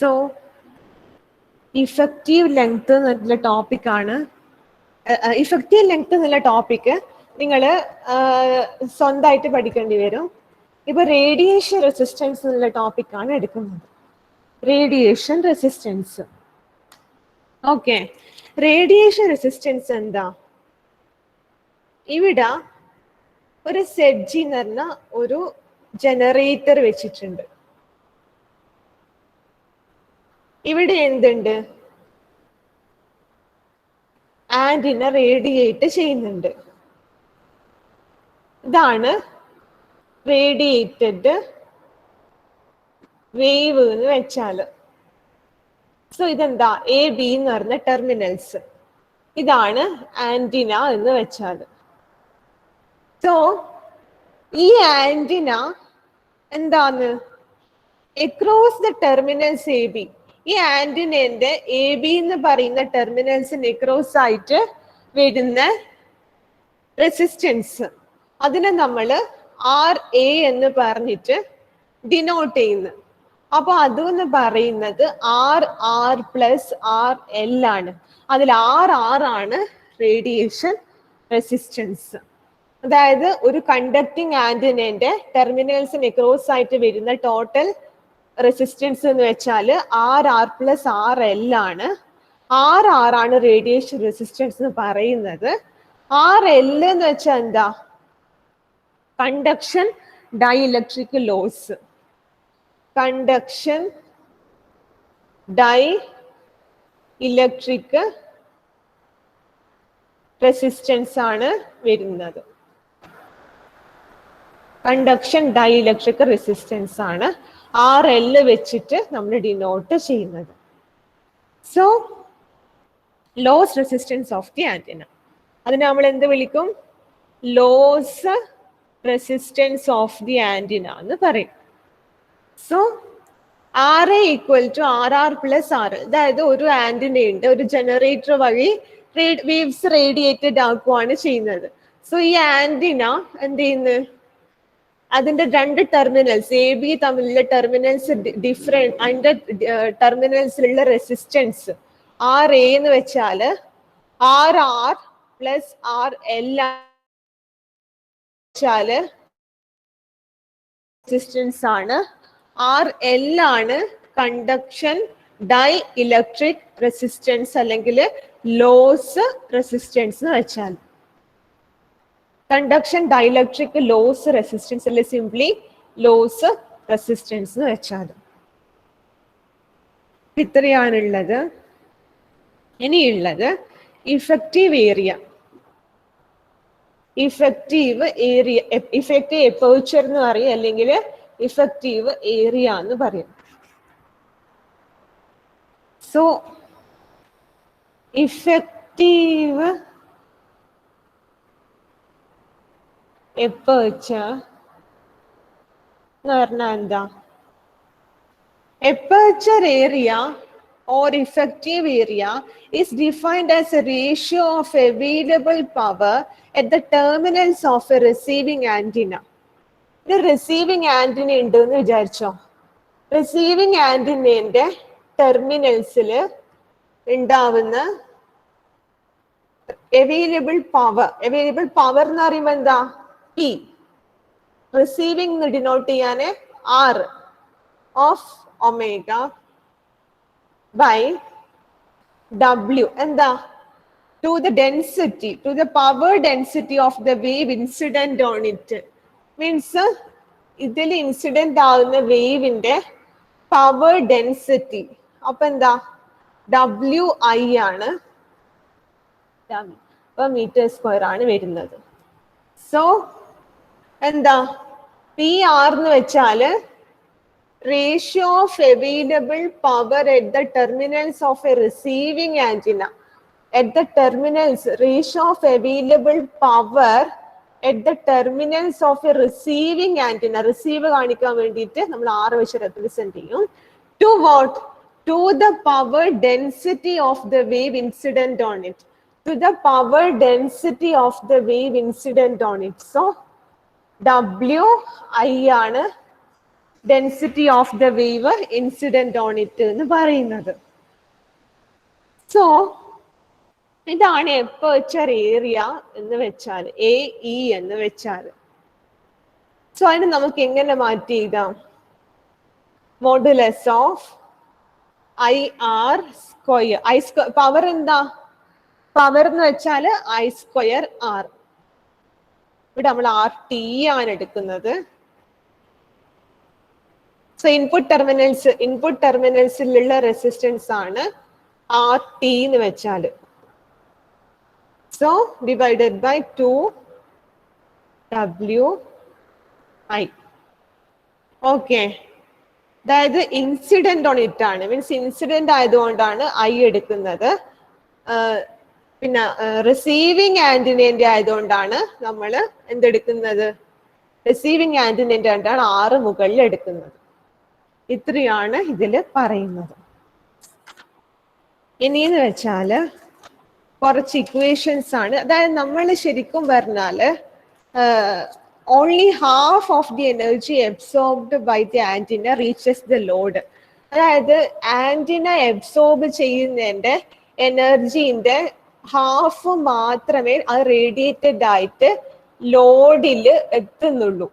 So effective length എന്നുള്ള ടോപ്പിക്കാണ്. Effective length എന്നുള്ള ടോപ്പിക്ക് നിങ്ങൾ സ്വന്തമായിട്ട് പഠിക്കേണ്ടി വരും. ഇപ്പൊ റേഡിയേഷൻ റെസിസ്റ്റൻസ് എന്നുള്ള ടോപ്പിക്കാണ് എടുക്കുന്നത്. Radiation resistance. Okay, radiation resistance എന്താ? ഇവിടെ ഒരു ZG എന്ന് പറഞ്ഞ ഒരു ജനറേറ്റർ വെച്ചിട്ടുണ്ട്. ഇവിടെ എന്തുണ്ട്? ആന്റിന റേഡിയേറ്റ് ചെയ്യുന്നുണ്ട്. ഇതാണ് റേഡിയേറ്റഡ് വേവ് എന്ന് വെച്ചാൽ. സോ ഇതെന്താ? AB എന്ന് പറഞ്ഞ ടെർമിനൽസ്. ഇതാണ് ആന്റിന എന്ന് വെച്ചാൽ. സോ ഈ ആന്റിന എന്താണ്? Across the terminals AB. ഈ ആന്റിനന്റെ AB എന്ന് പറയുന്ന ടെർമിനൽസിന് അക്രോസ് ആയിട്ട് വരുന്ന റെസിസ്റ്റൻസ്, അതിനെ നമ്മൾ RA എന്ന് പറഞ്ഞിട്ട് ഡിനോട്ട് ചെയ്യുന്നു. അപ്പൊ അതെന്ന് പറയുന്നത് RR പ്ലസ് RL ആണ്. അതിൽ RR ആണ് റേഡിയേഷൻ റെസിസ്റ്റൻസ്. അതായത് ഒരു കണ്ടക്ടിങ് ആന്റിനന്റെ ടെർമിനൽസിന് അക്രോസ് ആയിട്ട് വരുന്ന ടോട്ടൽ റെസിസ്റ്റൻസ് എന്ന് വെച്ചാൽ RR പ്ലസ് RL ആണ്. RR ആണ് റേഡിയേഷൻ റെസിസ്റ്റൻസ് എന്ന് പറയുന്നത്. RL എന്ന് വെച്ചാൽ എന്താ? Conduction dielectric loss. Conduction dielectric resistance ആണ് വരുന്നത്. കണ്ടക്ഷൻ ഡൈഇലക്ട്രിക് റെസിസ്റ്റൻസ് ആണ് RL വെച്ചിട്ട് നമ്മൾ ഡിനോട്ട് ചെയ്യുന്നത്. So loss resistance of the antenna, അതിനെ നമ്മൾ എന്ത് വിളിക്കും? Loss resistance of the antenna എന്ന് പറയും. So RA equal to RR plus RL. അതായത് ഒരു ആന്റിന ഉണ്ട്, ഒരു ജനറേറ്റർ വഴി വേവ്സ് റേഡിയേറ്റഡ് ആക്കുകയാണ് ചെയ്യുന്നത്. സോ ഈ ആന്റിന എന്ത് ചെയ്യുന്നത്? അതിന്റെ രണ്ട് ടെർമിനൽസ് AB തമ്മിലുള്ള ടെർമിനൽസ് ഡിഫറെന്റ്, അതിന്റെ ടെർമിനൽസിലുള്ള റെസിസ്റ്റൻസ് RA എന്ന് വെച്ചാൽ RR പ്ലസ് RL വെച്ചാല് റെസിസ്റ്റൻസ് ആണ്. RL ആണ് കണ്ടക്ഷൻ ഡൈ ഇലക്ട്രിക് റെസിസ്റ്റൻസ് അല്ലെങ്കിൽ ലോസ് റെസിസ്റ്റൻസ് എന്ന് വെച്ചാൽ. കണ്ടക്ഷൻ ഡൈഇലക്ട്രിക് ലോസ് റെസിസ്റ്റൻസ് അല്ലെ സിംപ്ലി ലോസ് റെസിസ്റ്റൻസ് എന്ന് വെച്ചാൽ. ഇത്രയാണുള്ളത്. ഇനിയുള്ളത് effective area. Effective area, effective aperture എന്ന് പറയും, അല്ലെങ്കിൽ ഇഫക്റ്റീവ് ഏരിയ എന്ന് പറയും. സോ ഇഫക്റ്റീവ് എപ്പർച്ചർ എന്ന് പറഞ്ഞാൽ എന്താ? Aperture area or effective area is defined as a ratio of available power at the terminals of a receiving antenna. The receiving antenna ഉണ്ടെന്ന് വിചാരിച്ചോ. റിസീവിംഗ് ആന്റിനന്റെ ടെർമിനൽസിൽ ഉണ്ടാവുന്ന അവൈലബിൾ പവർ. അവൈലബിൾ പവർ എന്ന് പറയുമ്പോൾ എന്താ? P. Receiving denote ചെയ്യാൻ R of omega by W. എന്താ? To the density, to the power density of the wave incident on it. Means ഇതിൽ incident ആവുന്ന വേവിന്റെ പവർ ഡെൻസിറ്റി. അപ്പൊ എന്താ? WI ആണ്, മീറ്റർ സ്ക്വയർ ആണ് വരുന്നത്. സോ എന്താ? PR എന്ന് വെച്ചാല് ratio of available power at the terminals of a receiving antenna. At the terminals, ratio of available power at the terminals of a receiving antenna. Receive കാണിക്കാൻ വേണ്ടിയിട്ട് നമ്മൾ R വെച്ച് represent ചെയ്യും. To what? To the power density of the wave incident on it. To the power density of the wave incident on it. So WI ആണ് density of the wave incident on it എന്ന് പറയുന്നത്. So ഇതാണ് എപ്പർച്ചർ area എന്ന് വെച്ചാൽ, A E എന്ന് വെച്ചാൽ. So അതിന് നമുക്ക് എങ്ങനെ മാറ്റി എഴുതാം? Modulus of I R square. Power എന്താ? പവർ എന്ന് വെച്ചാൽ ഐ സ്ക്വയർ ആർ. ഇവിടെ നമ്മൾ ആർ ടി ആണ് എടുക്കുന്നത്. സോ ഇൻപുട്ട് ടെർമിനൽസിലുള്ള റെസിസ്റ്റൻസ് ആണ് ആർ ടി എന്ന് വെച്ചാൽ. So divided by 2WI. Okay, അതായത് ഇൻസിഡന്റ് ഓൺ ഇറ്റ് ആണ്, മീൻസ് ഇൻസിഡന്റ് ആയതുകൊണ്ടാണ് ഐ എടുക്കുന്നത്. പിന്നെ റിസീവിങ് ആന്റിനേന്റെ ആയതുകൊണ്ടാണ് നമ്മൾ എന്തെടുക്കുന്നത്? റിസീവിങ് ആന്റിനേന്റെ ആയിട്ടാണ് ആറ് മുകളിൽ എടുക്കുന്നത്. ഇത്രയാണ് ഇതില് പറയുന്നത്. ഇനിന്ന് വെച്ചാല് കുറച്ച് ഇക്വേഷൻസ് ആണ്. അതായത് നമ്മൾ ശരിക്കും പറഞ്ഞാല് only half of the energy absorbed by the antenna reaches the load. അതായത് ആന്റിന അബ്സോർബ് ചെയ്യുന്നതിന്റെ എനർജിന്റെ ഹാഫ് മാത്രമേ അത് റേഡിയേറ്റഡ് ആയിട്ട് ലോഡിൽ എത്തുന്നുള്ളൂ.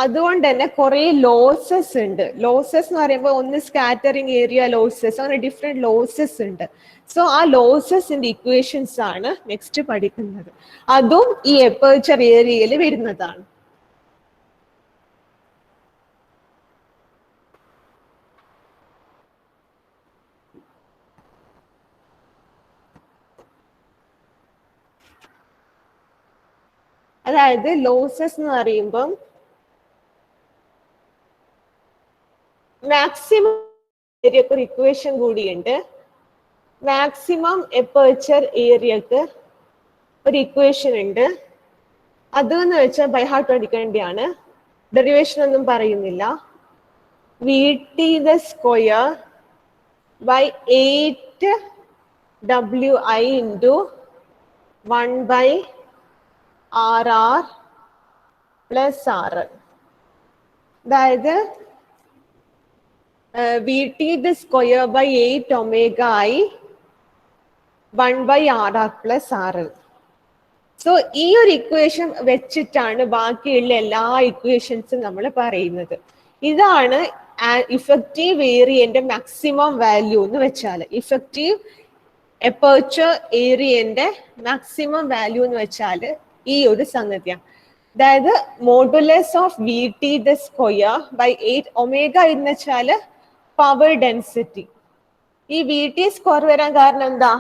അതുകൊണ്ട് തന്നെ കുറെ ലോസസ് ഉണ്ട്. ലോസസ് എന്ന് പറയുമ്പോൾ ഒന്ന് സ്കാറ്ററിങ് ഏരിയ ലോസസ്, അങ്ങനെ ഡിഫറെന്റ് ലോസസ് ഉണ്ട്. സോ ആ ലോസസിന്റെ ഇക്വേഷൻസ് ആണ് നെക്സ്റ്റ് പഠിക്കുന്നത്. അതും ഈ എപ്പർച്ചർ ഏരിയയിൽ വരുന്നതാണ്. അതായത് ലോസസ് എന്ന് പറയുമ്പം മാക്സിമം ഏരിയക്ക് ഒരു ഇക്വേഷൻ കൂടിയുണ്ട്. മാക്സിമം എപ്പർച്ചർ ഏരിയക്ക് ഒരു ഇക്വേഷൻ ഉണ്ട്. അതെന്ന് വെച്ചാൽ ബൈ ഹാർട്ട് പഠിക്കേണ്ടതാണ്. ഡെറിവേഷൻ ഒന്നും പറയുന്നില്ല. VT the square by 8WI into 1 by RR plus RL. അതായത് VT the square by 8 omega I 1 by RR plus RL. So ഈ ഒരു ഇക്വേഷൻ വെച്ചിട്ടാണ് ബാക്കിയുള്ള എല്ലാ ഇക്വേഷൻസും നമ്മൾ പറയുന്നത്. ഇതാണ് ഇഫക്റ്റീവ് ഏരിയന്റെ മാക്സിമം വാല്യൂ എന്ന് വെച്ചാൽ, ഇഫക്റ്റീവ് എപ്പർച്ചർ ഏരിയന്റെ മാക്സിമം വാല്യൂ എന്ന് വെച്ചാൽ ഈ ഒരു സംഗതിയാണ്. അതായത് modulus of VT the square by 8 omega എന്ന് വെച്ചാൽ പവർ ഡെൻസിറ്റി. ഈ VT സ്ക്വയർ വരാൻ കാരണം എന്താ?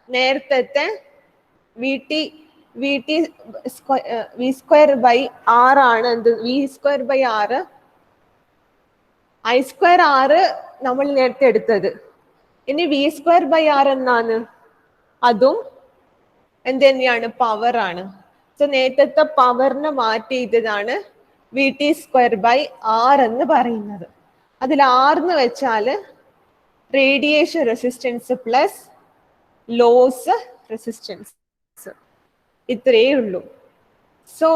നേരത്തെ വി സ്ക്വയർ ബൈ ആർ ആണ്. എന്ത്? വി സ്ക്വയർ ബൈ ആറ്, ഐ സ്ക്വയർ ആറ് നമ്മൾ നേരത്തെ എടുത്തത്. ഇനി വി സ്ക്വയർ ബൈ ആർ എന്നാണ്? അതും എന്ത് തന്നെയാണ്? പവർ ആണ്. സോ നേരത്തെ പവറിനെ മാറ്റി ചെയ്തതാണ് VT സ്ക്വയർ ബൈ ആർ എന്ന് പറയുന്നത്. അതിൽ ആർ എന്ന് വെച്ചാല് radiation resistance plus loss resistance, ഇത്രയേ ഉള്ളൂ. സോ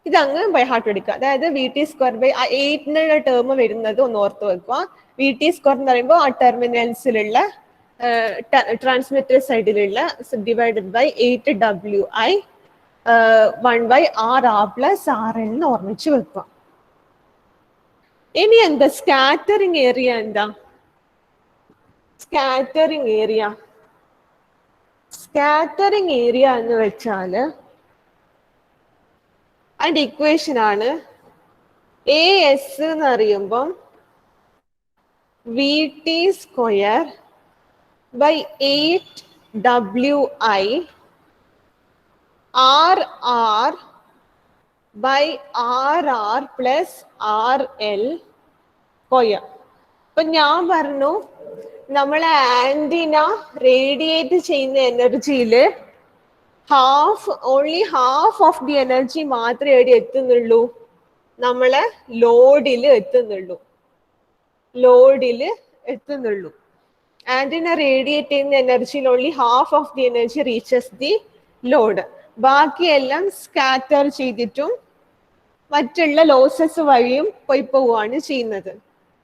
ഇതങ്ങ് ബൈ ഹാർട്ട് എടുക്കുക. അതായത് VT സ്ക്വയർ ബൈ 8 ടേം വരുന്നത് ഒന്ന് ഓർത്ത് വെക്കുക. VT സ്ക്വയർ എന്ന് പറയുമ്പോൾ ആ ടെർമിനൽസിലുള്ള ട്രാൻസ്മിറ്റർ സൈഡിലുള്ള divided by 8WI 1 by RR plus RL എന്ന് ഓർമ്മിച്ച് വെക്കുക. ഇനി എന്താ സ്കാറ്ററിംഗ് ഏരിയ? എന്താ സ്കാറ്ററിംഗ് ഏരിയ? സ്കാറ്ററിംഗ് ഏരിയ എന്ന് വെച്ചാല് അതിന്റെ ഇക്വേഷൻ ആണ് AS എന്ന് അറിയുമ്പം VT square by 8WI RR by RR plus RL square. അപ്പൊ ഞാൻ പറഞ്ഞു നമ്മളെ ആന്റിന റേഡിയേറ്റ് ചെയ്യുന്ന എനർജിയില് only half of the energy മാത്രമേ എവിടെ എത്തുന്നുള്ളൂ? നമ്മളെ ലോഡിൽ എത്തുന്നുള്ളൂ. ആന്റിന റേഡിയേറ്റ് ചെയ്യുന്ന എനർജിയിൽ only half of the energy reaches the load. ബാക്കിയെല്ലാം സ്കാറ്റർ ചെയ്തിട്ടും മറ്റുള്ള ലോസസ് വഴിയും പോവുകയാണ് ചെയ്യുന്നത്.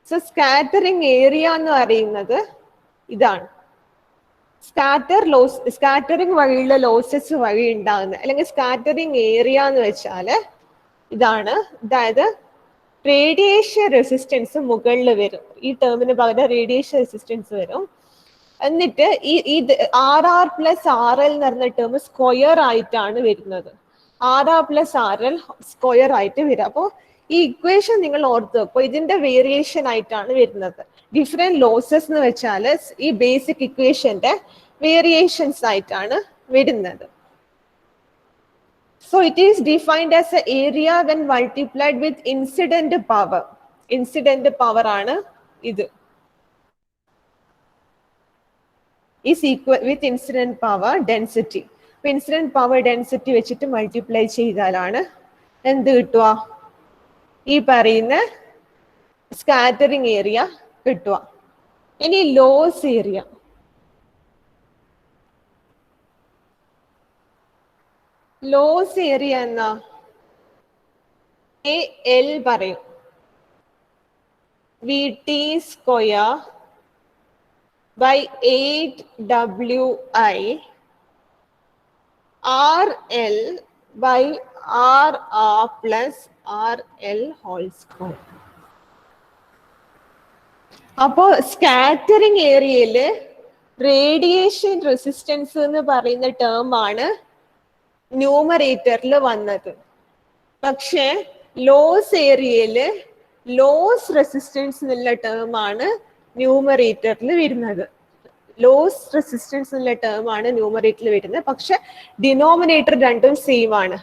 സോ സ്കാറ്ററിങ് ഏരിയ എന്ന് പറയുന്നത് ഇതാണ്. സ്കാറ്ററിങ് വഴിയുള്ള ലോസസ് വഴി ഉണ്ടാകുന്ന അല്ലെങ്കിൽ സ്കാറ്ററിങ് ഏരിയ എന്ന് വെച്ചാൽ ഇതാണ്. അതായത് റേഡിയേഷൻ റെസിസ്റ്റൻസ് മുകളിൽ വരും. ഈ ടേമിന് പകരം റേഡിയേഷൻ റെസിസ്റ്റൻസ് വരും. എന്നിട്ട് ഇത് RR പ്ലസ് RL എന്ന് പറഞ്ഞ ടേം സ്ക്വയർ ആയിട്ടാണ് വരുന്നത്. RR പ്ലസ് RL സ്ക്വയർ ആയിട്ട് വരും. അപ്പോൾ ഈ ഇക്വേഷൻ നിങ്ങൾ ഓർത്ത് വെക്കുക. ഇതിന്റെ വേരിയേഷൻ ആയിട്ടാണ് വരുന്നത്. ഡിഫറെന്റ് ലോസസ് എന്ന് വെച്ചാൽ ഈ ബേസിക് ഇക്വേഷന്റെ വേരിയേഷൻസ് ആയിട്ടാണ് വരുന്നത്. So it is defined as an area when multiplied with incident power. Incident power ആണ് ഇത്. Is equal with incident power density. Incident power density വെച്ചിട്ട് മൾട്ടിപ്ലൈ ചെയ്താലാണ് എന്ത് കിട്ടുക? ഈ പറയുന്ന സ്കാറ്ററിംഗ് ഏരിയ കിട്ടുക. ഇനി ലോസ് ഏരിയ. ലോസ് ഏരിയ എന്നാ AL പറയും. VT square by 8WI RL by RR plus RL whole square. അപ്പോൾ സ്കാറ്ററിംഗ് ഏരിയയില് റേഡിയേഷൻ റെസിസ്റ്റൻസ് എന്ന് പറയുന്ന ടേം ആണ് ന്യൂമറേറ്ററിൽ വന്നത്. പക്ഷെ ലോസ് ഏരിയയില് ലോസ് റെസിസ്റ്റൻസ് എന്നുള്ള ടേം ആണ് ന്യൂമറേറ്ററിൽ വരുന്നത്. ലോസ് റെസിസ്റ്റൻസ് എന്നുള്ള ടേം ആണ് ന്യൂമറേറ്ററിൽ വരുന്നത്. പക്ഷെ ഡിനോമിനേറ്റർ രണ്ടും സെയിം ആണ്.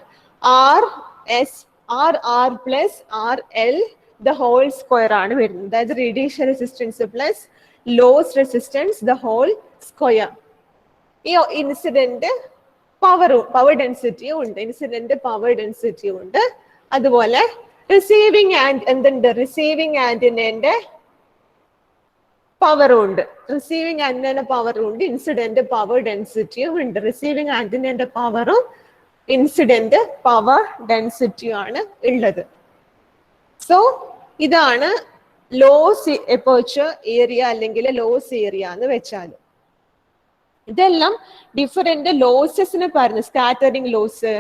RR plus RL the whole square ആണ് വരുന്നത്. അതായത് radiation resistance plus loss resistance the whole square. ഈ ഇൻസിഡന്റ് പവർ ഡെൻസിറ്റിയും ഉണ്ട്. ഇൻസിഡന്റ് പവർ ഡെൻസിറ്റിയും ഉണ്ട്. അതുപോലെ റിസീവിങ് എന്തുണ്ട്? റിസീവിങ് ആന്റിനന്റെ പവറും ഉണ്ട്. റിസീവിങ് ആന്റിനന്റെ പവറും ഉണ്ട്. ഇൻസിഡന്റ് പവർ ഡെൻസിറ്റിയും ഉണ്ട്. റിസീവിങ് ആന്റിനന്റെ പവറും ഇൻസിഡന്റ് പവർ ഡെൻസിറ്റിയും ആണ് ഉള്ളത്. സോ ഇതാണ് ലോസ് എപ്പർച്ചർ ഏരിയ അല്ലെങ്കിൽ ലോസ് ഏരിയ എന്ന് വെച്ചാൽ. ഇതെല്ലാം ഡിഫറെന്റ് ലോസസിന് പറഞ്ഞു. സ്കാറ്ററിംഗ് ലോസ്,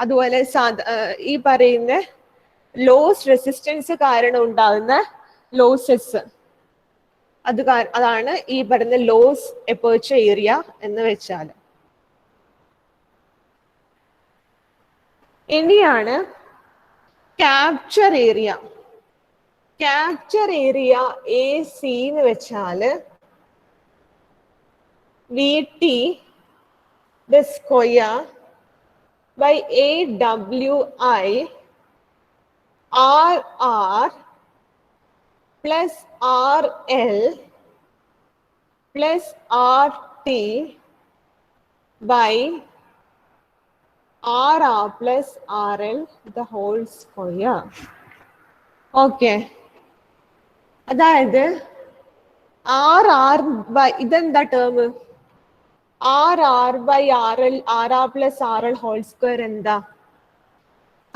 അതുപോലെ ഈ പറയുന്ന ലോസ് റെസിസ്റ്റൻസ് കാരണം ഉണ്ടാകുന്ന ലോസസ്, അതാണ് ഈ പറയുന്ന ലോസ് എപ്പർച്ചർ ഏരിയ എന്ന് വെച്ചാൽ. ഇനിയാണ് capture area. Capture area AC എന്ന് വെച്ചാല് VT the square by 8WI RR plus RL plus RT by RR plus RL the whole square. Okay. അതായത് RR by ഇതെന്താ term? RR by RL, RR plus RL whole square എന്താ?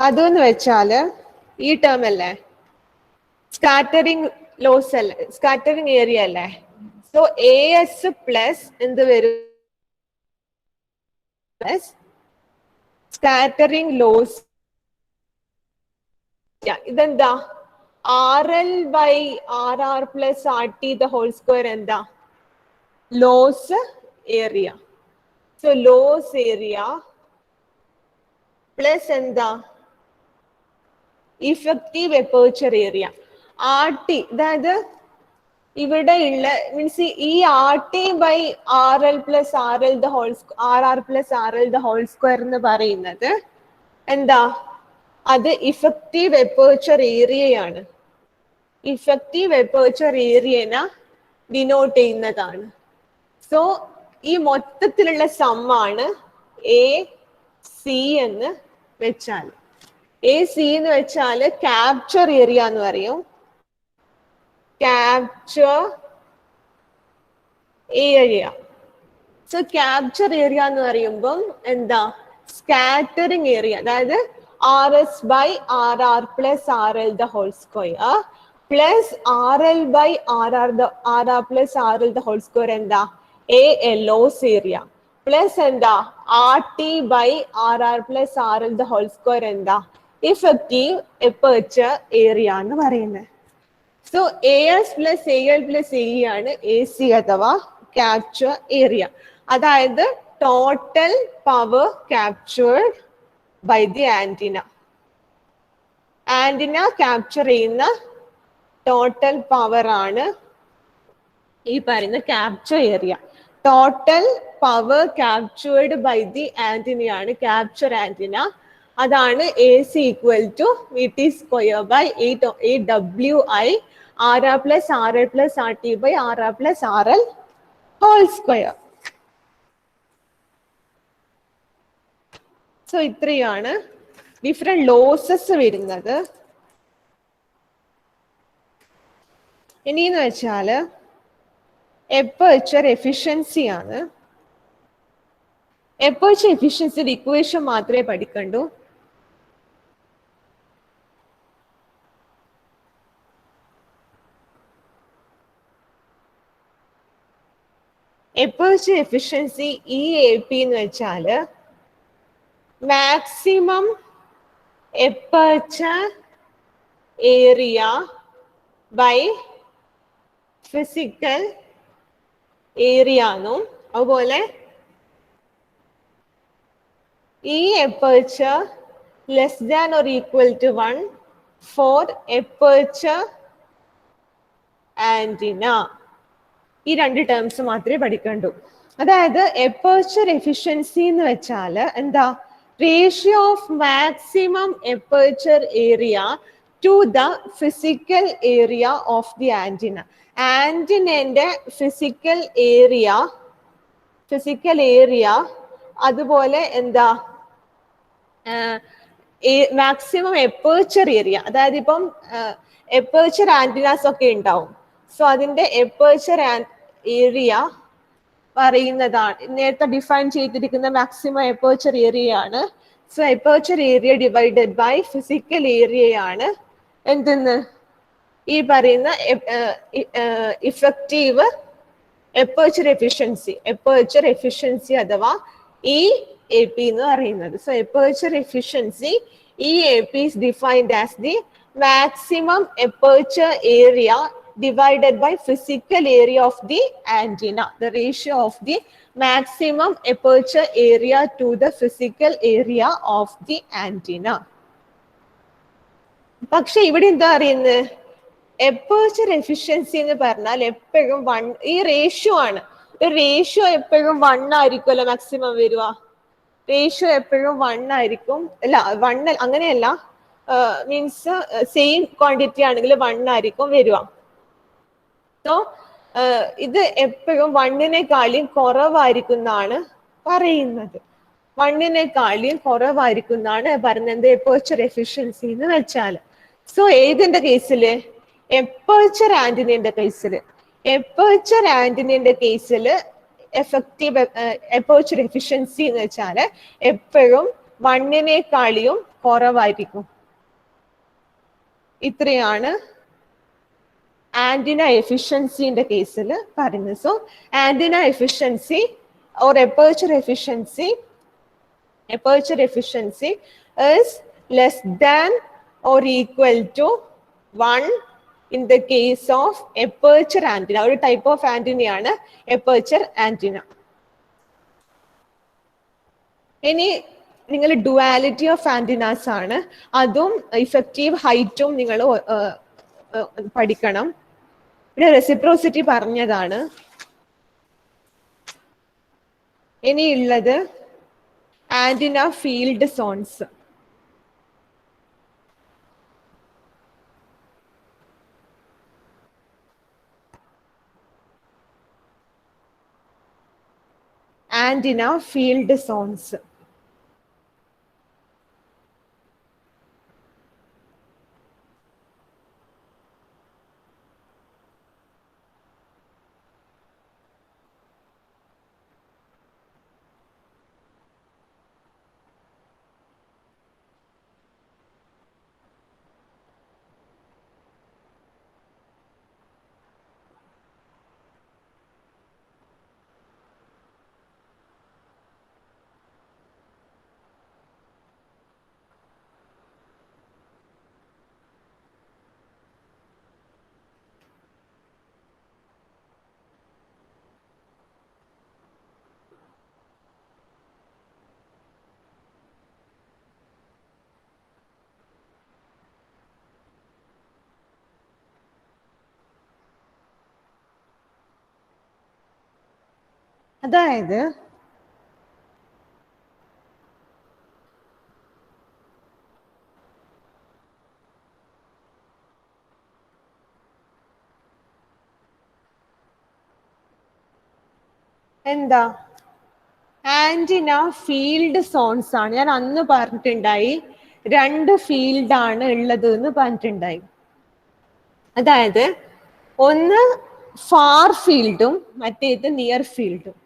അതെന്ന് വെച്ചാല് ഈ term അല്ലേ, scattering loss അല്ലേ, scattering area അല്ലേ. So AS plus എന്ത് വരും? Plus scattering loss. ഇതെന്താ? RL by RR plus RT the whole square എന്താ? Loss area. So loss area plus എന്താ? Effective aperture area RT. അതായത് ഇവിടെ ഉള്ള മീൻസ് ഈ RT by RL plus RL the whole RR plus RL the whole square എന്ന് പറയുന്നത് എന്താ? അത് ഇഫക്റ്റീവ് എപ്പർച്ചർ ഏരിയയാണ്. ഇഫക്റ്റീവ് എപ്പർച്ചർ ഏരിയനെ ഡിനോട്ട് ചെയ്യുന്നതാണ്. സോ ഈ മൊത്തത്തിലുള്ള സമ്മാണ് AC എന്ന് വെച്ചാൽ. AC എന്ന് വെച്ചാൽ ക്യാപ്ചർ ഏരിയ എന്ന് പറയും. Capture area. So capture area എന്ന് പറയുമ്പം എന്താ? Scattering area. അതായത് RS by RR plus RL the whole square plus RL by RR plus RL the whole square എന്താ ALO's area plus എന്താ RT by RR plus RL the whole square എന്താ effective aperture area എന്ന് പറയുന്നത്. So AS plus AL plus AE ആണ് AC അഥവാ capture area. അതായത് total power captured by the antenna. Antenna capture ചെയ്യുന്ന total power ആണ് ഈ പറയുന്ന capture area. Total power captured by the antenna ആണ് capture antenna. അതാണ് AC equal to VT square by 8WI RR plus RL plus RT by RR plus RL whole square. So ഇത്രയാണ് different losses വരുന്നത്. ഇനിയെന്ന് വെച്ചാൽ aperture efficiency ആണ്. aperture efficiency equation മാത്രമേ പഠിക്കണ്ടൂ. aperture efficiency EAP എന്ന് വെച്ചാൽ maximum aperture area by physical area ആണോ അതുപോലെ ഈ aperture less than or equal to 1 for aperture antenna. ഈ രണ്ട് ടേംസ് മാത്രമേ പഠിക്കണ്ടൂ. അതായത് aperture efficiency എന്ന് വെച്ചാൽ എന്താ ratio of maximum aperture area to the physical area of the antenna. ആന്റിനന്റെ physical area അതുപോലെ എന്താ മാക്സിമം aperture area അതായത് ഇപ്പം aperture antennas ഒക്കെ ഉണ്ടാവും. സോ അതിന്റെ aperture area പറയുന്നതാണ് നേരത്തെ ഡിഫൈൻ ചെയ്തിരിക്കുന്ന മാക്സിമം aperture area ആണ്. സോ aperture area divided by physical area ആണ് എന്തെന്ന് ഈ പറയുന്ന ഇഫക്റ്റീവ് aperture efficiency അഥവാ EAP എന്ന് പറയുന്നത്. So aperture efficiency EAP is defined as the maximum aperture area divided by physical area of the antenna, the ratio of the maximum aperture area to the physical area of the antenna. പക്ഷെ ഇവിടെ എന്താ പറയുന്നത് aperture efficiency എന്ന് പറഞ്ഞാൽ എപ്പോഴും 1 ഈ ratio ആണ്. Ratio എപ്പോഴും 1 ആയിരിക്കുമല്ലോ മാക്സിമം വരിക. റേഷ്യോ എപ്പോഴും 1 ആയിരിക്കും. അല്ല 1 അങ്ങനെയല്ല, മീൻസ് സെയിം ക്വാണ്ടിറ്റി ആണെങ്കിൽ 1 ആയിരിക്കും വരിക. സോ ഇത് എപ്പോഴും 1-നേക്കാളും കുറവായിരിക്കും എന്നാണ് പറയുന്നത്. 1-നേക്കാളും കുറവായിരിക്കും എന്നാണ് പറയുന്നത് aperture efficiency എന്ന് വെച്ചാൽ. സോ ഏതിന്റെ കേസില് aperture ആന്റിനയുടെ കേസിൽ എഫക്റ്റീവ് aperture efficiency എന്ന് വെച്ചാൽ എപ്പോഴും 1-നേക്കാളും കുറവായിരിക്കും. ഇത്രയാണ് ആന്റിന എഫിഷ്യൻസിന്റെ കേസിൽ പറയുന്നത്. So antenna efficiency or aperture efficiency is less than or equal to 1 in the case of aperture antenna. ഒരു ടൈപ്പ് ഓഫ് ആന്റിനയാണ് aperture antenna. ഇനി നിങ്ങൾ ഡുവാലിറ്റി ഓഫ് ആന്റിനാസ് ആണ്, അതും ഇഫക്റ്റീവ് ഹൈറ്റും നിങ്ങൾ പഠിക്കണം. ഇവിടെ റെസിപ്രോസിറ്റി പറഞ്ഞതാണ്. ഇനിയുള്ളത് antenna field zones. Antenna field zones അതായത് എന്താ ആന്റിന ഫീൽഡ് സോൺസ് ആണ്. ഞാൻ അന്ന് പറഞ്ഞിട്ടുണ്ടായി 2 ഫീൽഡാണ് ഉള്ളത് എന്ന് പറഞ്ഞിട്ടുണ്ടായി. അതായത് ഒന്ന് ഫാർ ഫീൽഡും മറ്റേത് നിയർ ഫീൽഡും.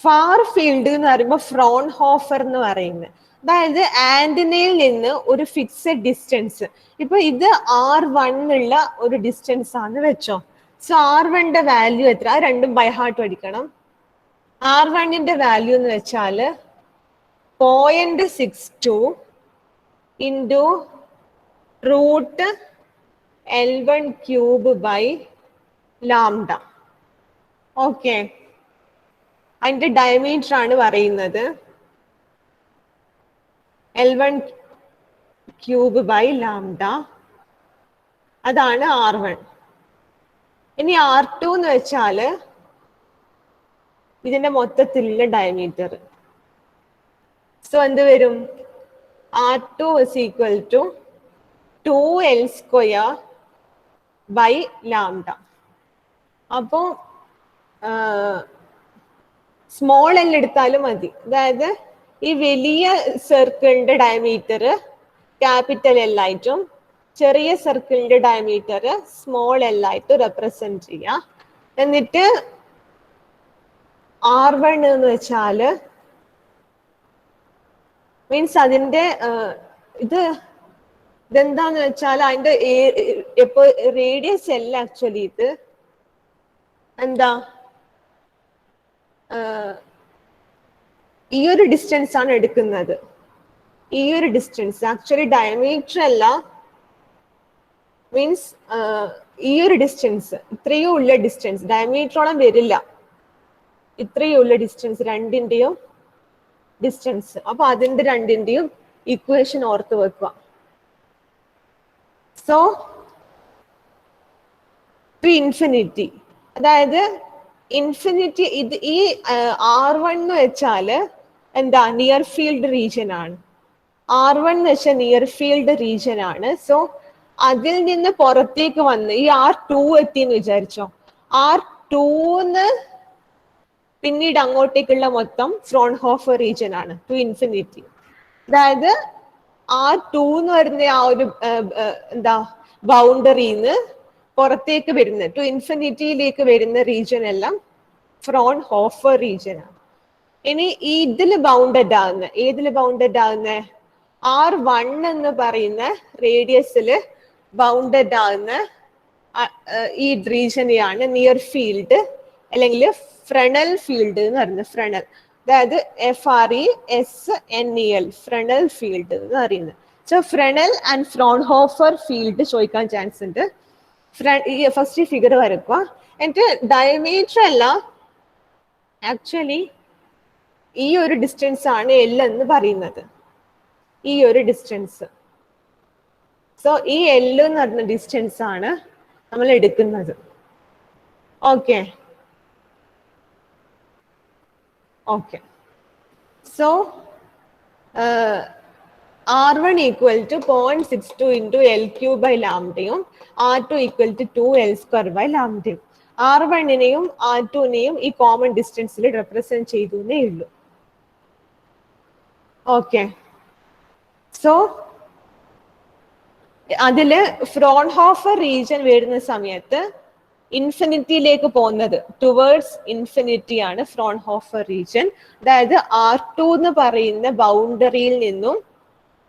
ഫാർ ഫീൽഡ് എന്ന് പറയുമ്പോൾ ഫ്രോൺഹോഫർ എന്ന് പറയുന്നത്, അതായത് ആന്റിനയിൽ നിന്ന് ഒരു ഫിക്സഡ് ഡിസ്റ്റൻസ്. ഇപ്പൊ ഇത് R1 ഉള്ള ഒരു ഡിസ്റ്റൻസ് ആണ് വെച്ചോ. സോ R1ന്റെ വാല്യൂ എത്ര? രണ്ടും ബൈ ഹാർട്ട് പഠിക്കണം. R1ന്റെ വാല്യൂ എന്ന് വെച്ചാൽ 0.62 into root L1 cube by lambda. Okay, അതിന്റെ ഡയമീറ്റർ ആണ് പറയുന്നത് L1 ക്യൂബ് ബൈ ലാംഡ. അതാണ് R1. ഇനി R2 എന്ന് വെച്ചാൽ ഇതിന്റെ മൊത്തത്തിലുള്ള ഡയമീറ്റർ. സോ എന്ത് വരും? R2 is equal to 2L square by lambda. അപ്പോൾ സ്മോൾ എൽ എടുത്താലും മതി. അതായത് ഈ വലിയ സർക്കിളിന്റെ ഡയമീറ്റർ ക്യാപിറ്റൽ എൽ ആയിട്ടും ചെറിയ സർക്കിളിന്റെ ഡയമീറ്റർ സ്മോൾ എൽ ആയിട്ട് റെപ്രസെന്റ് ചെയ്യാം. എന്നിട്ട് R1 എന്ന് വെച്ചാൽ മീൻസ് അതിന്റെ ഇതെന്താന്ന് വെച്ചാൽ അതിന്റെ ഇപ്പൊ റേഡിയസ് അല്ല ആക്ച്വലി, ഇത് എന്താ ഈ ഒരു ഡിസ്റ്റൻസ് ആണ് എടുക്കുന്നത്. ഈ ഒരു ഡിസ്റ്റൻസ് ആക്ച്വലി ഡയമീറ്റർ അല്ല, മീൻസ് ഈ ഒരു ഡിസ്റ്റൻസ്, ഇത്രയും ഉള്ള ഡിസ്റ്റൻസ്, ഡയമീറ്ററോളം വരില്ല, ഇത്രയും ഉള്ള ഡിസ്റ്റൻസ്, രണ്ടിന്റെയും ഡിസ്റ്റൻസ്. അപ്പൊ അതിന്റെ രണ്ടിന്റെയും ഇക്വേഷൻ ഓർത്ത് വെക്കുക. സോ ടു ഇൻഫിനിറ്റി, അതായത് ഇൻഫിനിറ്റി, ഇത് ഈ R1 എന്ന് വെച്ചാൽ എന്താ നിയർ ഫീൽഡ് റീജിയൻ ആണ്. R1 എന്ന് വെച്ചാൽ നിയർ ഫീൽഡ് റീജിയൻ ആണ്. സോ അതിൽ നിന്ന് പുറത്തേക്ക് വന്ന് ഈ R2 എത്തിന്ന് വിചാരിച്ചോ. R2ന്ന് പിന്നീട് അങ്ങോട്ടേക്കുള്ള മൊത്തം ഫ്രോൺഹോഫർ റീജിയൻ ആണ് ടു ഇൻഫിനിറ്റി. അതായത് R2 എന്ന് പറയുന്ന ആ ഒരു എന്താ ബൗണ്ടറിന്ന് പുറത്തേക്ക് വരുന്ന ടു ഇൻഫിനിറ്റിയിലേക്ക് വരുന്ന റീജിയൻ എല്ലാം ഫ്രോൺഹോഫർ റീജിയൻ ആണ്. ഇനി ഇതിൽ ബൗണ്ടഡ് ആകുന്ന, ഏതിൽ ബൗണ്ടഡ് ആകുന്ന R1 എന്ന് പറയുന്ന റേഡിയസിൽ ബൗണ്ടഡ് ആകുന്ന ഈ റീജിയനെയാണ് നിയർ ഫീൽഡ് അല്ലെങ്കിൽ ഫ്രണൽ ഫീൽഡ് എന്ന് പറയുന്നത്. ഫ്രണൽ, അതായത് FRESNEL, ഫ്രണൽ ഫീൽഡ് എന്ന് പറയുന്നത്. So Fresnel and Fraunhofer field ചോദിക്കാൻ ചാൻസ് ഉണ്ട്. ഫസ്റ്റ് ഫിഗർ വരക്കുക. എന്നിട്ട് ഡയമീറ്റർ അല്ല, ആക്ച്വലി ഈ ഒരു ഡിസ്റ്റൻസ് ആണ് L എന്ന് പറയുന്നത്, ഈ ഒരു ഡിസ്റ്റൻസ്. സോ ഈ L എന്ന് പറയുന്ന ഡിസ്റ്റൻസ് ആണ് നമ്മൾ എടുക്കുന്നത്. Okay okay. So R1 equal to 0.62 into L cube by lambdയും R2 equal to 2L square by lambdയും. R1നെയും R2നെയും ഈ കോമൺ ഡിസ്റ്റൻസിൽ റെപ്രസെന്റ് ചെയ്തേ ഉള്ളൂ. ഓക്കെ. സോ അതില് ഫ്രോൺഹോഫർ റീജിയൻ വരുന്ന സമയത്ത് ഇൻഫിനിറ്റിയിലേക്ക് പോകുന്നത്, ടുവേർഡ്സ് ഇൻഫിനിറ്റി ആണ് ഫ്രോൺഹോഫർ റീജിയൻ. അതായത് R2 എന്ന് പറയുന്ന ബൗണ്ടറിയിൽ നിന്നും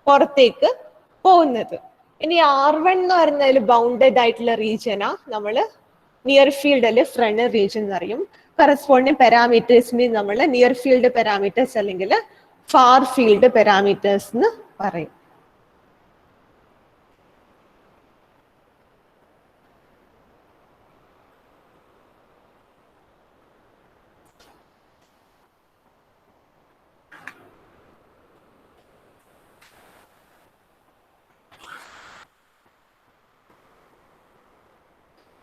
പുറത്തേക്ക് പോകുന്നത്. ഇനി R1 എന്ന് പറയുന്നതിൽ ബൗണ്ടഡ് ആയിട്ടുള്ള റീജിയനാ നമ്മൾ നിയർ ഫീൽഡ് അല്ലെ ഫ്രണൽ റീജിയൻ എന്ന് പറയും. കറസ്പോണ്ടിങ് പാരാമീറ്റേഴ്സിനെ നമ്മൾ നിയർ ഫീൽഡ് പാരാമീറ്റേഴ്സ് അല്ലെങ്കിൽ ഫാർ ഫീൽഡ് പാരാമീറ്റേഴ്സ് എന്ന് പറയും.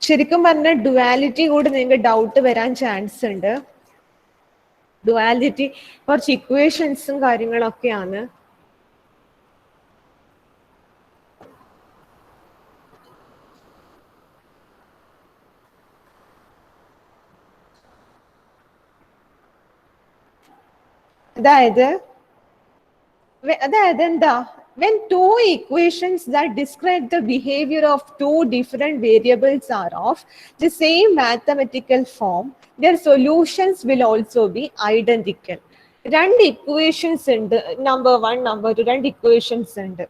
ശരിക്കും പറഞ്ഞ ഡുവാലിറ്റി കൂടി നിങ്ങൾക്ക് ഡൗട്ട് വരാൻ ചാൻസ് ഉണ്ട്. ഡുവാലിറ്റി കുറച്ച് ഇക്വേഷൻസും കാര്യങ്ങളൊക്കെയാണ്. അതായത് എന്താ, when two equations that describe the behavior of two different variables are of the same mathematical form, their solutions will also be identical. രണ്ട് ഇക്വേഷൻസ് ഉണ്ട്, നമ്പർ 1 നമ്പർ 2 രണ്ട് ഇക്വേഷൻസ് ഉണ്ട്.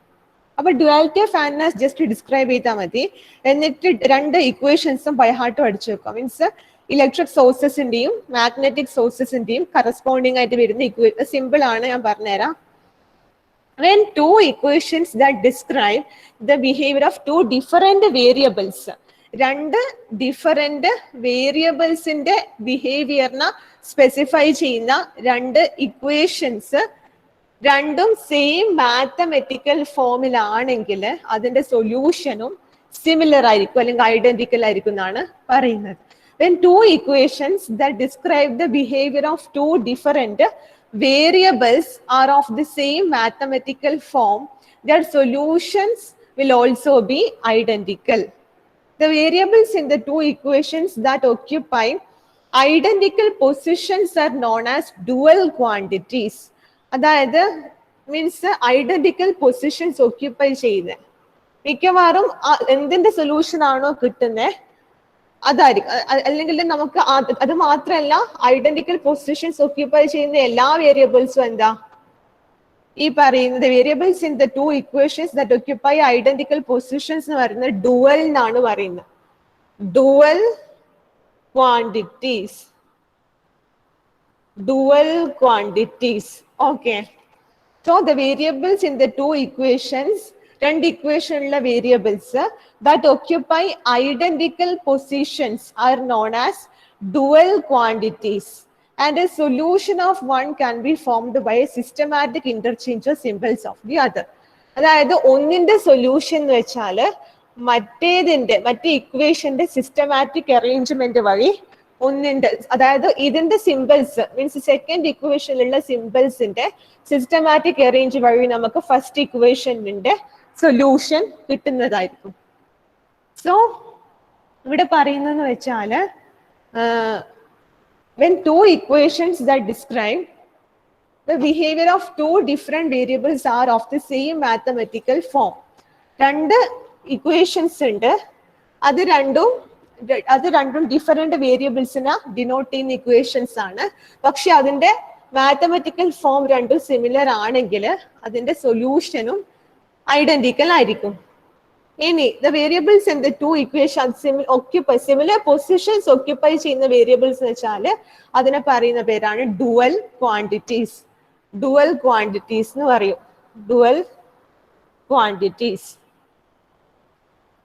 അപ്പൊ duality of antennas just describe ചെയ്താൽ മതി, എന്നിട്ട് രണ്ട് ഇക്വേഷൻസും by heart പഠിച്ചു വെക്കാം. മീൻസ് ഇലക്ട്രിക് സോഴ്സസിന്റെയും മാഗ്നറ്റിക് സോഴ്സസിന്റെയും കറസ്പോണ്ടിങ് ആയിട്ട് വരുന്ന സിമ്പിൾ ആണ്, ഞാൻ പറഞ്ഞുതരാം. When two equations that describe the behavior of two different variables, രണ്ട് ഡിഫറെന്റ് വേരിയബിൾസിന്റെ ബിഹേവിയറിനെ സ്പെസിഫൈ ചെയ്യുന്ന രണ്ട് ഇക്വേഷൻസ് രണ്ടും സെയിം മാത്തമെറ്റിക്കൽ ഫോമിലാണെങ്കിൽ അതിന്റെ സൊല്യൂഷനും സിമിലർ ആയിരിക്കും അല്ലെങ്കിൽ ഐഡന്റിക്കൽ ആയിരിക്കും എന്നാണ് പറയുന്നത്. When two equations that describe the behavior of two different variables are of the same mathematical form, their solutions will also be identical. The variables in the two equations that occupy identical positions are known as dual quantities. അതായത് means identical positions occupy ചെയ്യുന്നത്, മിക്കവാറും എന്തിന്റെ solution ആണോ കിട്ടുന്നത് അതായിരിക്കും. അല്ലെങ്കിൽ നമുക്ക് അത് മാത്രമല്ല, ഐഡന്റിക്കൽ പൊസിഷൻസ് ഓക്യുപ്പൈ ചെയ്യുന്ന എല്ലാ വേരിയബിൾസും എന്താ ഈ പറയുന്നത് variables in the two equations that occupy identical positions എന്ന് പറയുന്നത് ഡുവൽ എന്നാണ് പറയുന്നത്. Dual quantities, dual quantities. Okay, so the variables in the two equations, രണ്ട് ഇക്വേഷനിലെ variables that occupy identical positions are known as dual quantities, and a solution of one can be formed by a systematic interchange of symbols of the other. അതായത് ഒന്നിന്റെ solution എന്ന് വെച്ചാൽ മറ്റേ ഇക്വേഷന്റെ systematic arrangement വഴി ഒന്നിന്റെ, അതായത് ഇതിന്റെ സിമ്പിൾസ് മീൻസ് സെക്കൻഡ് ഇക്വേഷനിലുള്ള സിമ്പിൾസിന്റെ സിസ്റ്റമാറ്റിക് അറേഞ്ച് വഴി നമുക്ക് ഫസ്റ്റ് ഇക്വേഷനിന്റെ സൊല്യൂഷൻ കിട്ടുന്നതായിരിക്കും. സോ ഇവിടെ പറയുന്നതെന്ന് വെച്ചാല് when two equations that describe the behavior of two different variables are of the same mathematical form, രണ്ട് ഇക്വേഷൻസ് ഉണ്ട്, അത് രണ്ടും ഡിഫറെന്റ് വേരിയബിൾസിനെ ഡിനോട്ട് ചെയ്യുന്ന ഇക്വേഷൻസ് ആണ്. പക്ഷെ അതിന്റെ മാത്തമെറ്റിക്കൽ ഫോം രണ്ടും സിമിലർ ആണെങ്കിൽ അതിന്റെ സൊല്യൂഷനും ഐഡന്റിക്കൽ ആയിരിക്കും. ഇനി the variables in the two equations similar positions occupy ചെയ്യുന്ന വേരിയബിൾസ് എന്ന് വെച്ചാൽ അതിനെ പറയുന്ന പേരാണ് ഡുവൽ ക്വാണ്ടിറ്റീസ്. ഡുവൽ ക്വാണ്ടിറ്റീസ് എന്ന് പറയും, dual quantities.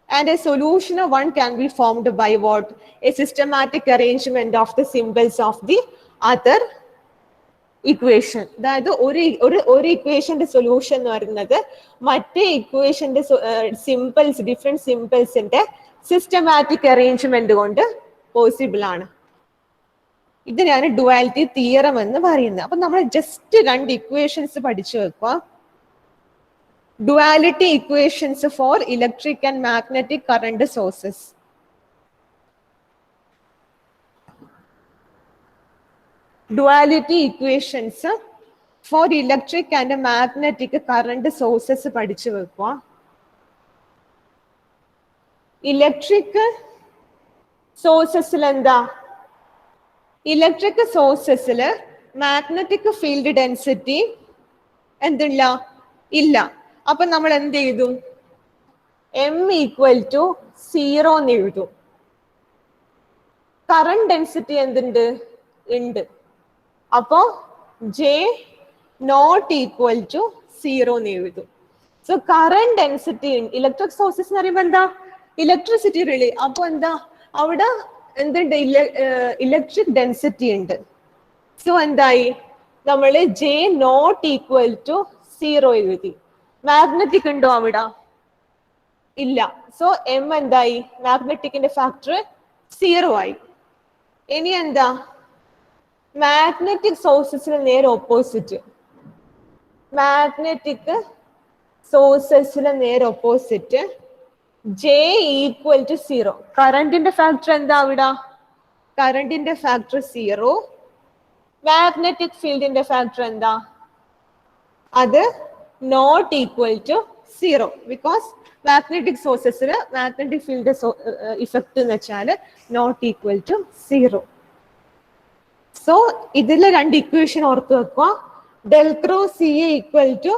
And a solution of one can be formed by what? A systematic arrangement of the symbols of the other equation. അതായത് ഒരു ഇക്വേഷന്റെ സൊല്യൂഷൻ എന്ന് പറയുന്നത് മറ്റേ ഇക്വേഷന്റെ സിമ്പിൾസ്, ഡിഫറെന്റ് സിമ്പിൾസിന്റെ സിസ്റ്റമാറ്റിക് അറേഞ്ച്മെന്റ് കൊണ്ട് പോസിബിൾ ആണ്. ഇതിനാണ് ഡുവാലിറ്റി തിയറം എന്ന് പറയുന്നത്. അപ്പൊ നമ്മൾ ജസ്റ്റ് രണ്ട് ഇക്വേഷൻസ് പഠിച്ചു വെക്കുക. Duality equations for electric and magnetic current sources. Duality equations for electric and magnetic current sources പഠിച്ചു വെക്കുക. ഇലക്ട്രിക് സോഴ്സസിൽ എന്താ, ഇലക്ട്രിക് സോഴ്സസിൽ മാഗ്നറ്റിക് ഫീൽഡ് ഡെൻസിറ്റി എന്തില്ല, ഇല്ല. അപ്പൊ നമ്മൾ എന്ത് ചെയ്തു, M = 0 എന്ന് എഴുതും. കറണ്ട് ഡെൻസിറ്റി എന്തുണ്ട്, ഉണ്ട്. അപ്പോ J not = 0 എന്ന് എഴുതും. So current density electric sources എന്ന് പറയുമ്പോൾ എന്താ, ഇലക്ട്രിസിറ്റി റിലേ. അപ്പൊ എന്താ അവിടെ എന്തുണ്ട്, ഇലക്ട്രിക് ഡെൻസിറ്റി ഉണ്ട്. സോ എന്തായി, നമ്മൾ J not = 0 എഴുതി. മാഗ്നറ്റിക് ഉണ്ടോ അവിടെ, ഇല്ല. സോ M എന്തായി, മാഗ്നറ്റിക്കിന്റെ ഫാക്ടർ 0 ആയി. ഇനി എന്താ, മാഗ്നറ്റിക് സോഴ്സസിന് നേരെ ഓപ്പോസിറ്റ്. മാഗ്നറ്റിക് സോഴ്സസിന് നേരെ ഓപ്പോസിറ്റ് J ഈക്വൽ ടു 0. കറണ്ടിന്റെ ഫാക്ടർ എന്താ അവിടെ? കറണ്ടിന്റെ ഫാക്ടർ 0. മാഗ്നറ്റിക് ഫീൽഡിന്റെ ഫാക്ടർ എന്താ? അത് not equal to 0. Because magnetic സോഴ്സസിന് മാഗ്നറ്റിക് ഫീൽഡ് ഇഫക്റ്റ് എന്ന് വെച്ചാൽ നോട്ട് ഈക്വൽ ടു 0. സോ ഇതിലെ രണ്ട് ഇക്വേഷൻ ഓർത്ത് വെക്കുക. Del cross C A equal to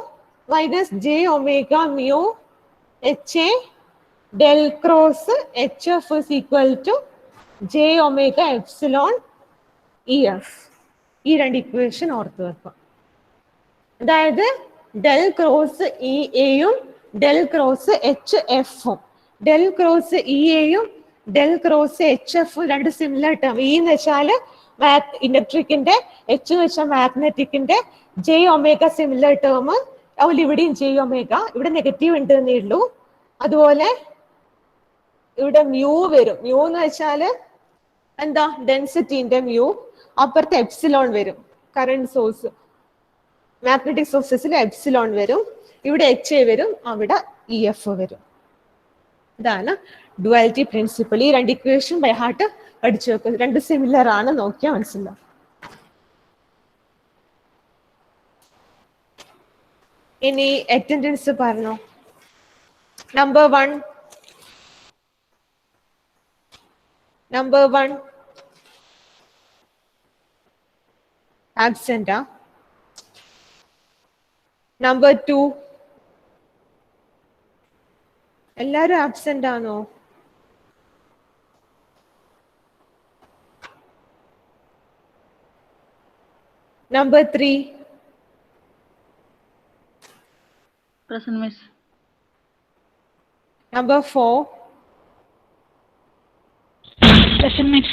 minus J omega mu H A del cross H F is equal to J omega epsilon E F. ഈ രണ്ട് equation ഓർത്ത് വെക്കുക. അതായത് ഡെൽ ക്രോസ് ഇ എയും ഡെൽ ക്രോസ് എച്ച് എഫും. Del cross E എയും del cross H എഫും രണ്ട് സിമിലർ ടേം. ഇ എന്ന് വെച്ചാല് ഇലക്ട്രിക്കിന്റെ, എച്ച് എന്ന് വെച്ചാൽ മാഗ്നറ്റിക്കിന്റെ, ജെ ഒമേഗ സിമിലർ ടേം. അതുപോലെ ഇവിടെയും ജെ ഒമേഗ. ഇവിടെ നെഗറ്റീവ് ഉണ്ട് എന്നേ ഉള്ളൂ. അതുപോലെ ഇവിടെ മ്യൂ വരും. മ്യൂ എന്ന് വെച്ചാല് എന്താ? ഡെൻസിറ്റിന്റെ മ്യൂ. അപ്പുറത്തെ എപ്സിലോൺ വരും. കറണ്ട് സോഴ്സ് മാഗ്നറ്റിക് സോഴ്സസിൽ എപ്സിലോൺ വരും. ഇവിടെ എച്ച് എ വരും, അവിടെ ഇ എഫ് വരും. ഇതാണ് ഡുവാലിറ്റി പ്രിൻസിപ്പിൾ. ഈ രണ്ട് ഇക്വേഷൻ ബൈ ഹാർട്ട് പഠിച്ചു വെക്കുക. രണ്ട് സിമിലർ ആണ്, നോക്കിയാൽ മനസ്സിലാവും. ഇനി അറ്റൻഡൻസ് പറഞ്ഞോ. നമ്പർ 1 ആബ്സെന്റാ? നമ്പർ 2 എല്ലാരും ആബ്സെന്റ് ആണോ? Number 3 Present, miss. Number 4 Present, miss.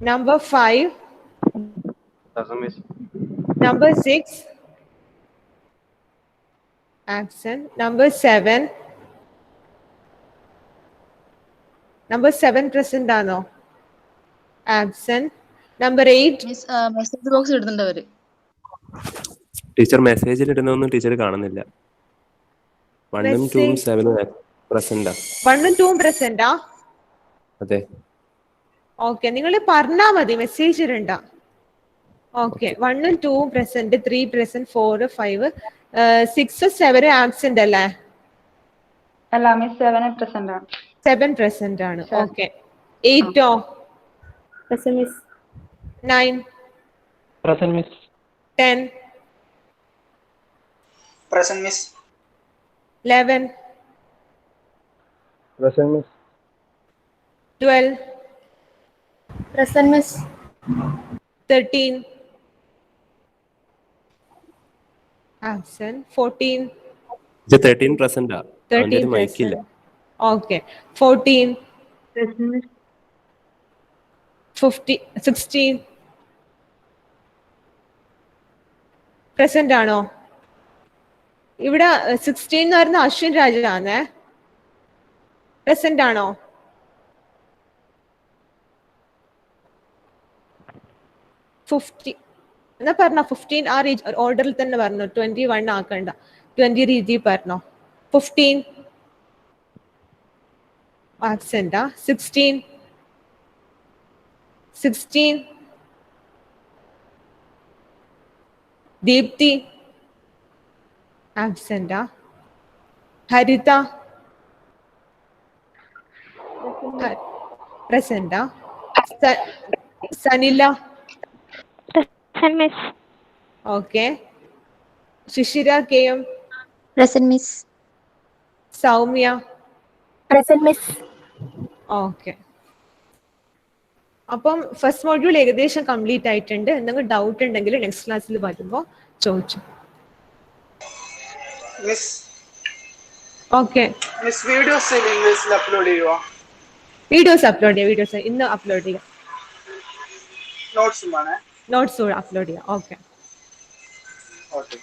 Number 5 Present, miss. Number 6 absent. Number 7 present ആണോ? absent. Number 8 Miss, message box ഇടുന്നുണ്ട് അവര്. ടീച്ചർ മെസ്സേജിൽ ഇടുന്നൊന്നും ടീച്ചർ കാണുന്നില്ല. 1 ഉം 2 ഉം 7 ഉം പ്രസന്റാ. 1 ഉം 2 ഉം പ്രസന്റാ? അതെ. ഓക്കെ, നിങ്ങൾ പറഞ്ഞാ മതി, മെസ്സേജ് ഇടണ്ട. ഓക്കെ, 1 ഉം 2 ഉം പ്രസന്റ്, 3 പ്രസന്റ്, 4 5 6 7 ആബ്സെന്റ് അല്ലേ? അല്ല മിസ്, 7 പ്രസന്റ് ആണ്. 7 പ്രസന്റ് ആണ്. ഓക്കെ, 8 ഓ? Present miss. 9 Present, miss. 10 Present, miss. 11 Present, miss. 12 Present, miss. 13 absent. 14 ഇത് 13 പ്രസന്റാ. 13 മൈക്കില്ല. Okay, 14 Present, miss. 15 16 പ്രസന്റ് ആണോ? ഇവിടെ 16 എന്ന് പറയുന്ന അശ്വിൻ രാജാണ്. പ്രസന്റ് ആണോ? എന്നാ പറഞ്ഞോ 15 ആ ഓർഡറിൽ തന്നെ പറഞ്ഞോ. 21 ആക്കണ്ട, 20 രീതി പറഞ്ഞോ. 15 ആബ്സെന്റാ. 16 ദീപ്തി ആബ്സെന്റാ. ഹരിത പ്രസന്റാ. Sanila Present, miss. ഓക്കെ. Shishira K M Present, miss. Soumya Present, miss. Okay. അപ്പം ഫസ്റ്റ് മോഡ്യൂൾ ഏകദേശം കംപ്ലീറ്റ് ആയിട്ടുണ്ട്. എന്തെങ്കിലും ഡൗട്ട് ഉണ്ടെങ്കിൽ നെക്സ്റ്റ് ക്ലാസ്സിൽ വരുമ്പോൾ ചോദിച്ചു. Miss, ഓക്കെ, miss videos ഇംഗ്ലീഷിൽ അപ്ലോഡ് ചെയ്യുവോ? വീഡിയോസ് അപ്ലോഡ് ചെയ്യാം. വീഡിയോസ് ഇന്ന് അപ്ലോഡ് ചെയ്യാം. നോട്ട്സും ആണ്. നോട്ട്സ് അപ്ലോഡ് ചെയ്യാം. ഓക്കെ. ഓക്കെ.